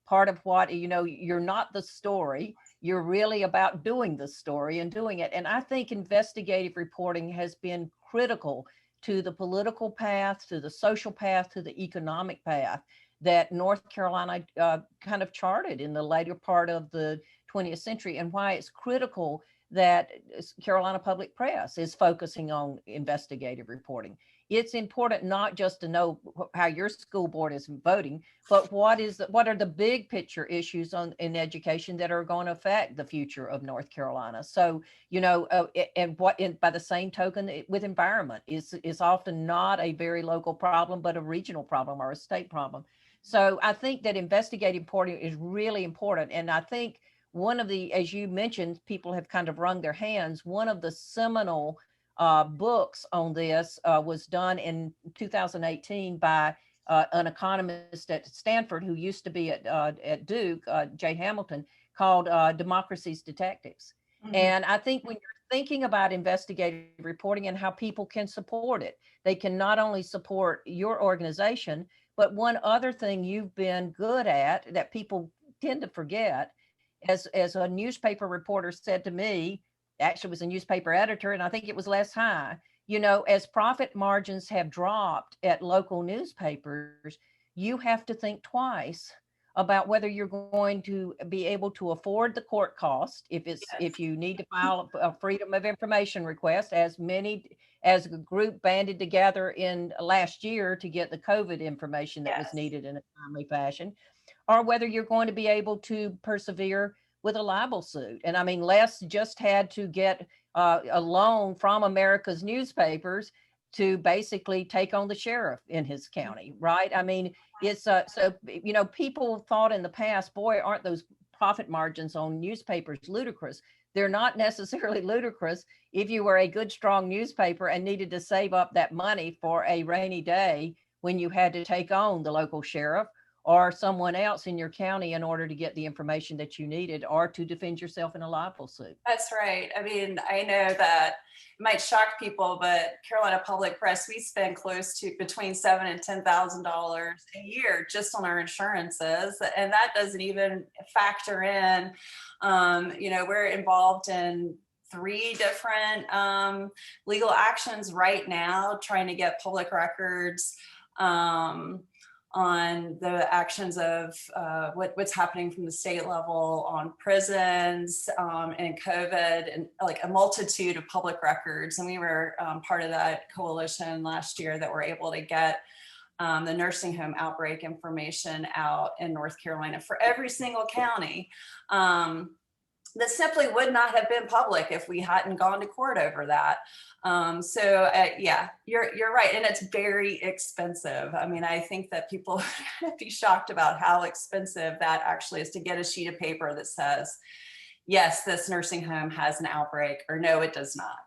part of what, you know, you're not the story, you're really about doing the story and doing it. And I think investigative reporting has been critical to the political path, to the social path, to the economic path. that North Carolina kind of charted in the later part of the 20th century, and why it's critical that Carolina Public Press is focusing on investigative reporting. It's important not just to know how your school board is voting, but what are the big picture issues in education that are going to affect the future of North Carolina. So, by the same token, with environment is often not a very local problem, but a regional problem or a state problem. So I think that investigative reporting is really important. And I think one of the, as you mentioned, people have kind of wrung their hands. One of the seminal books on this was done in 2018 by an economist at Stanford who used to be at Duke, Jay Hamilton, called Democracy's Detectives. Mm-hmm. And I think when you're thinking about investigative reporting and how people can support it, they can not only support your organization, but one other thing you've been good at that people tend to forget, as a newspaper reporter said to me, actually was a newspaper editor, and I think it was less high, as profit margins have dropped at local newspapers, you have to think twice about whether you're going to be able to afford the court cost if you need to file a freedom of information request, as a group banded together in last year to get the COVID information that was needed in a timely fashion, or whether you're going to be able to persevere with a libel suit. And I mean, Les just had to get a loan from America's newspapers to basically take on the sheriff in his county, right? I mean, it's people thought in the past, boy, aren't those profit margins on newspapers ludicrous? They're not necessarily ludicrous if you were a good, strong newspaper and needed to save up that money for a rainy day when you had to take on the local sheriff or someone else in your county in order to get the information that you needed or to defend yourself in a libel suit. That's right. I mean, I know that it might shock people, but Carolina Public Press, we spend close to between $7,000 and $10,000 a year just on our insurances. And that doesn't even factor in, we're involved in 3 different legal actions right now, trying to get public records on the actions of what's happening from the state level on prisons and COVID, and like a multitude of public records. And we were part of that coalition last year that were able to get the nursing home outbreak information out in North Carolina for every single county. That simply would not have been public if we hadn't gone to court over that. Yeah, you're right. And it's very expensive. I mean, I think that people would be shocked about how expensive that actually is to get a sheet of paper that says, yes, this nursing home has an outbreak, or no, it does not.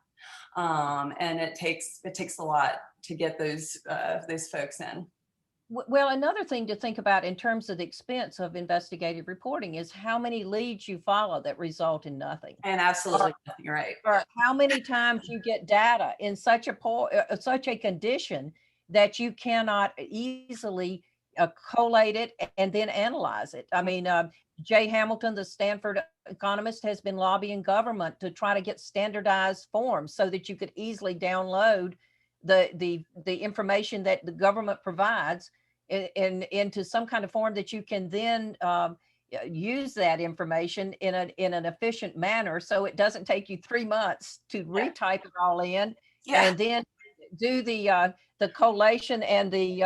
And it takes a lot to get those folks in. Well, another thing to think about in terms of the expense of investigative reporting is how many leads you follow that result in nothing. And absolutely nothing, right. Or how many times you get data in such a condition that you cannot easily collate it and then analyze it. I mean, Jay Hamilton, the Stanford economist, has been lobbying government to try to get standardized forms so that you could easily download the information that the government provides into some kind of form that you can then use that information in an efficient manner, so it doesn't take you 3 months to retype it all in and then do the collation and the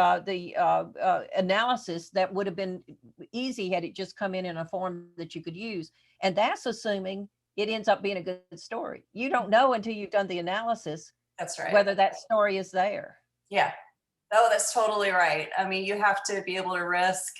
analysis that would have been easy had it just come in a form that you could use. And that's assuming it ends up being a good story. You don't know until you've done the analysis. That's right. Whether that story is there. Yeah. Oh, that's totally right. I mean, you have to be able to risk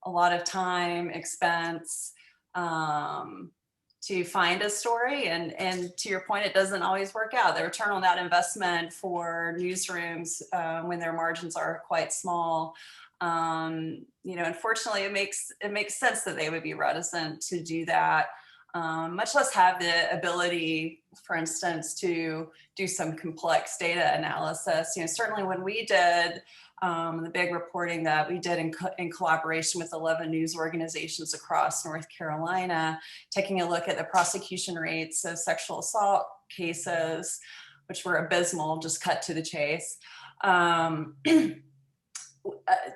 a lot of time, expense, to find a story. And to your point, it doesn't always work out. The return on that investment for newsrooms when their margins are quite small, unfortunately, it makes sense that they would be reticent to do that. Much less have the ability, for instance, to do some complex data analysis. Certainly when we did the big reporting that we did in collaboration with 11 news organizations across North Carolina, taking a look at the prosecution rates of sexual assault cases, which were abysmal, just cut to the chase.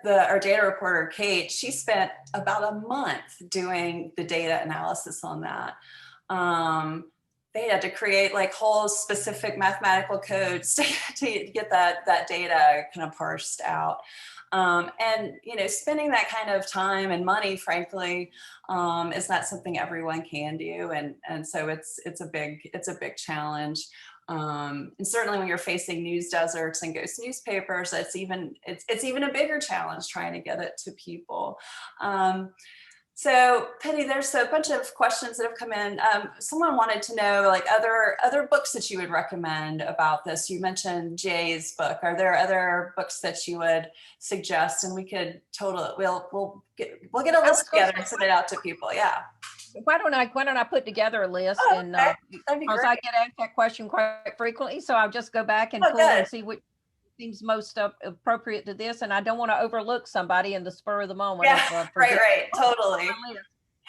our data reporter, Kate, she spent about a month doing the data analysis on that. They had to create like whole specific mathematical codes to get that data kind of parsed out. And spending that kind of time and money, frankly, is not something everyone can do, and so it's a big challenge. And certainly when you're facing news deserts and ghost newspapers, it's even a bigger challenge trying to get it to people. So Penny, there's a bunch of questions that have come in. Someone wanted to know like other books that you would recommend about this. You mentioned Jay's book. Are there other books that you would suggest? And we could we'll get a list together and send it out to people. Yeah. Why don't I put together a list? Oh, And okay. That'd be because great. I get asked that question quite frequently, so I'll just go back and Oh, pull and good. see what seems most appropriate to this. And I don't want to overlook somebody in the spur of the moment. Yeah, right, totally.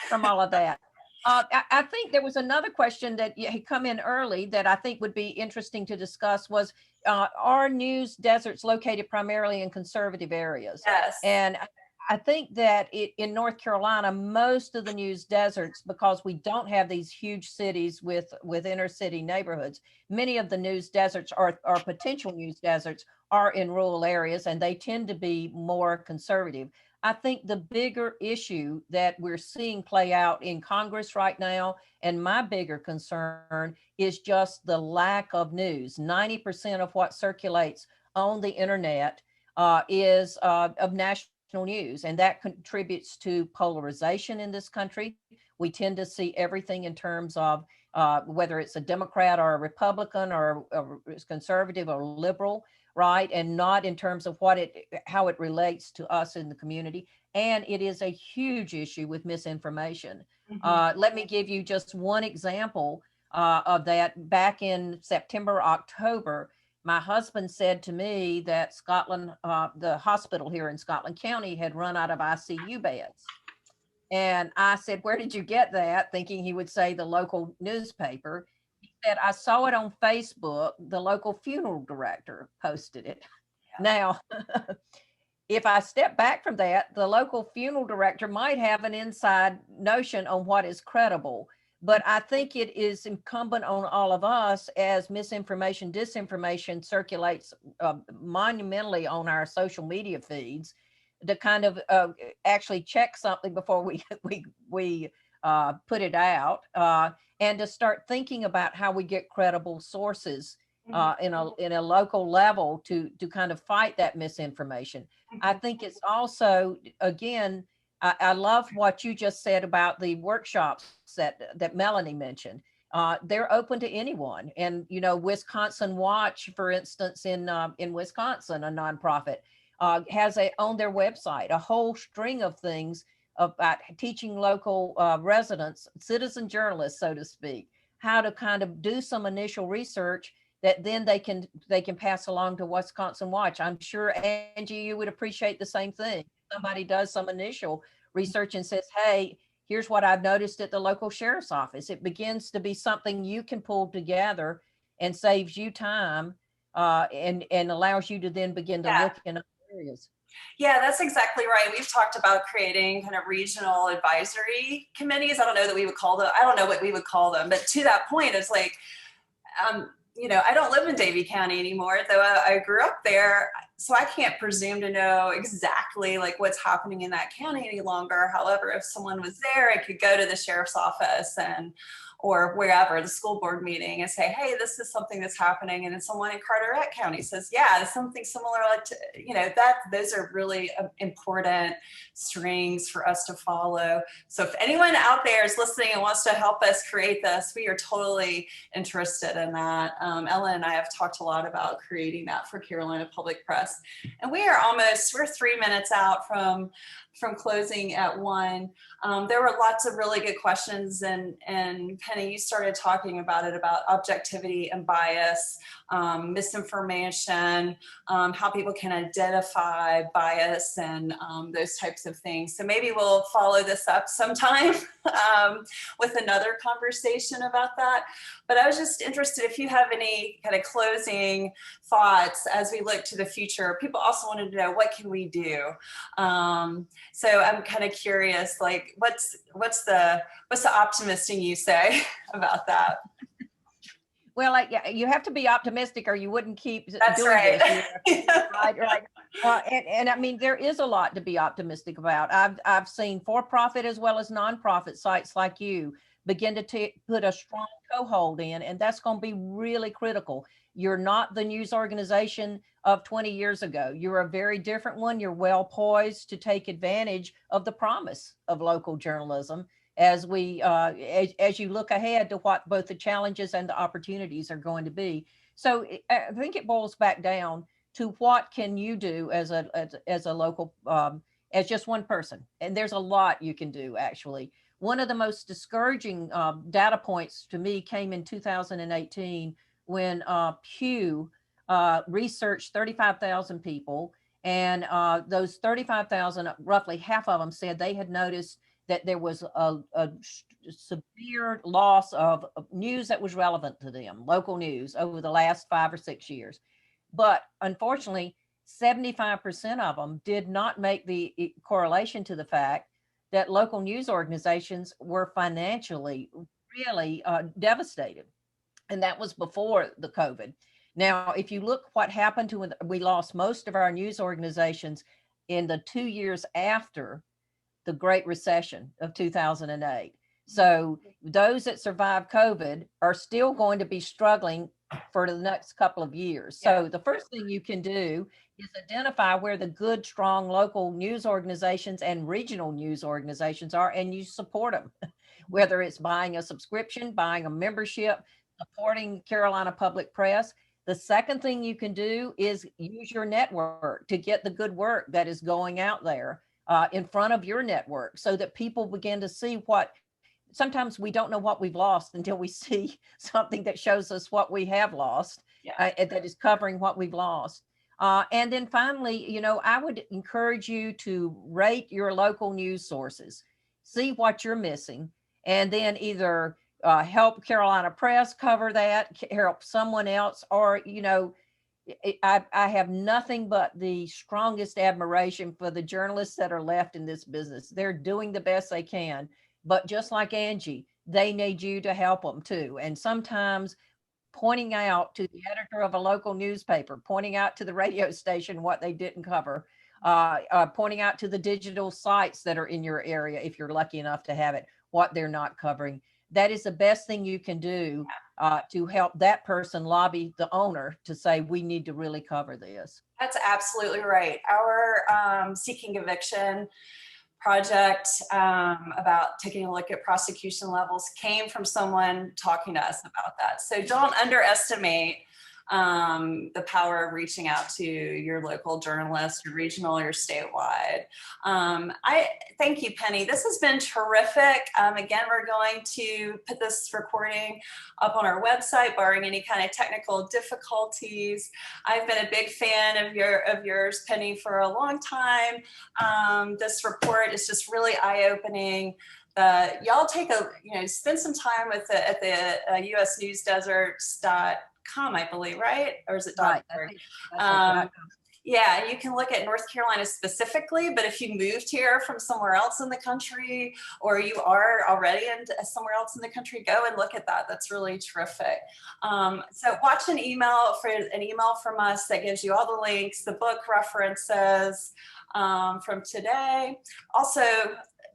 From all of that. I think there was another question that had come in early that I think would be interesting to discuss was, are news deserts located primarily in conservative areas? Yes. And I think that in North Carolina, most of the news deserts, because we don't have these huge cities with inner city neighborhoods, many of the news deserts or potential news deserts are in rural areas, and they tend to be more conservative. I think the bigger issue that we're seeing play out in Congress right now, and my bigger concern, is just the lack of news. 90% of what circulates on the internet is of national news, and that contributes to polarization in this country. We tend to see everything in terms of whether it's a Democrat or a Republican or a conservative or liberal, right? And not in terms of how it relates to us in the community. And it is a huge issue with misinformation. Mm-hmm. Let me give you just one example of that. Back in September, October, my husband said to me that Scotland, the hospital here in Scotland County, had run out of ICU beds. And I said, "Where did you get that?" Thinking he would say the local newspaper. He said, "I saw it on Facebook. The local funeral director posted it." Yeah. Now, if I step back from that, the local funeral director might have an inside notion on what is credible. But I think it is incumbent on all of us, as misinformation, disinformation circulates monumentally on our social media feeds, to kind of actually check something before we put it out, and to start thinking about how we get credible sources in a local level to kind of fight that misinformation. I think it's also, again, I love what you just said about the workshops that Melanie mentioned. They're open to anyone. And, Wisconsin Watch, for instance, in Wisconsin, a nonprofit, has on their website a whole string of things about teaching local residents, citizen journalists, so to speak, how to kind of do some initial research that then they can pass along to Wisconsin Watch. I'm sure, Angie, you would appreciate the same thing. Somebody does some initial research and says, "Hey, here's what I've noticed at the local sheriff's office." It begins to be something you can pull together and saves you time and allows you to then begin to look in other areas. Yeah, that's exactly right. We've talked about creating kind of regional advisory committees. I don't know what we would call them, but to that point, it's like, I don't live in Davie County anymore, though I grew up there. So I can't presume to know exactly like what's happening in that county any longer. However, if someone was there, I could go to the sheriff's office or wherever, the school board meeting, and say, "Hey, this is something that's happening." And then someone in Carteret County says, "Yeah, it's something similar to," those are really important strings for us to follow. So if anyone out there is listening and wants to help us create this, we are totally interested in that. Ellen and I have talked a lot about creating that for Carolina Public Press. And we're 3 minutes out from from closing at 1. There were lots of really good questions, and Penny, you started talking about it, about objectivity and bias, misinformation, how people can identify bias, and those types of things. So maybe we'll follow this up sometime with another conversation about that. But I was just interested if you have any kind of closing thoughts as we look to the future. People also wanted to know, what can we do? So I'm kind of curious, like, what's the optimist in you say about that? Well, you have to be optimistic or you wouldn't keep That's doing right. this. Right. And I mean, there is a lot to be optimistic about. I've seen for-profit as well as nonprofit sites like you begin to put a strong toehold in, and that's going to be really critical. You're not the news organization of 20 years ago. You're a very different one. You're well poised to take advantage of the promise of local journalism as we as you look ahead to what both the challenges and the opportunities are going to be. So I think it boils back down to what can you do as a local, as just one person. And there's a lot you can do, actually. One of the most discouraging data points to me came in 2018 when Pew researched 35,000 people, and those 35,000, roughly half of them said they had noticed that there was a severe loss of news that was relevant to them, local news, over the last 5 or 6 years. But unfortunately, 75% of them did not make the correlation to the fact that local news organizations were financially really devastated. And that was before the COVID. Now, if you look what happened to when we lost most of our news organizations in the 2 years after the Great Recession of 2008. So those that survived COVID are still going to be struggling for the next couple of years. So the first thing you can do is identify where the good, strong local news organizations and regional news organizations are, and you support them, whether it's buying a subscription, buying a membership, supporting Carolina Public Press. The second thing you can do is use your network to get the good work that is going out there in front of your network, so that people begin to see what, sometimes we don't know what we've lost until we see something that shows us what we have lost, that is covering what we've lost. And then finally, you know, I would encourage you to rate your local news sources, see what you're missing, and then either help Carolina Press cover that, help someone else, or, you know, I have nothing but the strongest admiration for the journalists that are left in this business. They're doing the best they can, but just like Angie, they need you to help them too. And sometimes pointing out to the editor of a local newspaper, pointing out to the radio station what they didn't cover, pointing out to the digital sites that are in your area, if you're lucky enough to have it, what they're not covering. That is the best thing you can do to help that person lobby the owner to say, we need to really cover this. That's absolutely right. Our Seeking Eviction project about taking a look at prosecution levels came from someone talking to us about that. So don't underestimate the power of reaching out to your local journalist, your regional, your statewide. I thank you, Penny. This has been terrific. Again, we're going to put this recording up on our website, barring any kind of technical difficulties. I've been a big fan of yours, Penny, for a long time. This report is just really eye-opening. Y'all take spend some time with at the usnewsdeserts.com, I believe, right? Or is it Right. Yeah, you can look at North Carolina specifically, but if you moved here from somewhere else in the country, or you are already in somewhere else in the country, go and look at that. That's really terrific. So watch an email from us that gives you all the links, the book references from today. Also,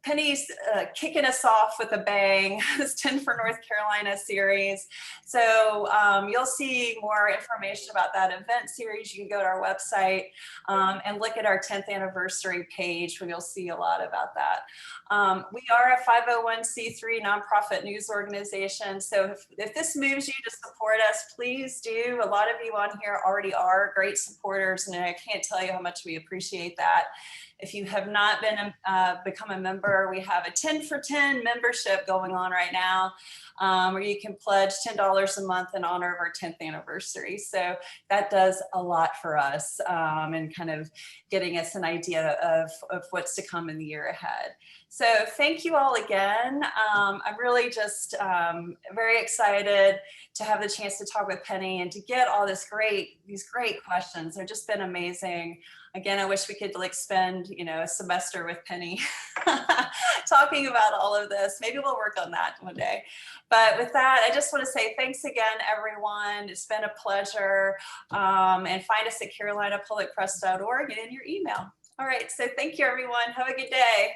Penny's kicking us off with a bang, this 10 for North Carolina series. So you'll see more information about that event series. You can go to our website and look at our 10th anniversary page, where you'll see a lot about that. We are a 501c3 nonprofit news organization. So if this moves you to support us, please do. A lot of you on here already are great supporters, and I can't tell you how much we appreciate that. If you have not been become a member, we have a 10 for 10 membership going on right now, where you can pledge $10 a month in honor of our 10th anniversary. So that does a lot for us, and kind of getting us an idea of what's to come in the year ahead. So thank you all again. I'm really just very excited to have the chance to talk with Penny and to get all these great questions. They've just been amazing. Again, I wish we could like spend, you know, a semester with Penny talking about all of this. Maybe we'll work on that one day. But with that, I just want to say thanks again, everyone. It's been a pleasure. And find us at carolinapublicpress.org and in your email. All right, so thank you, everyone. Have a good day.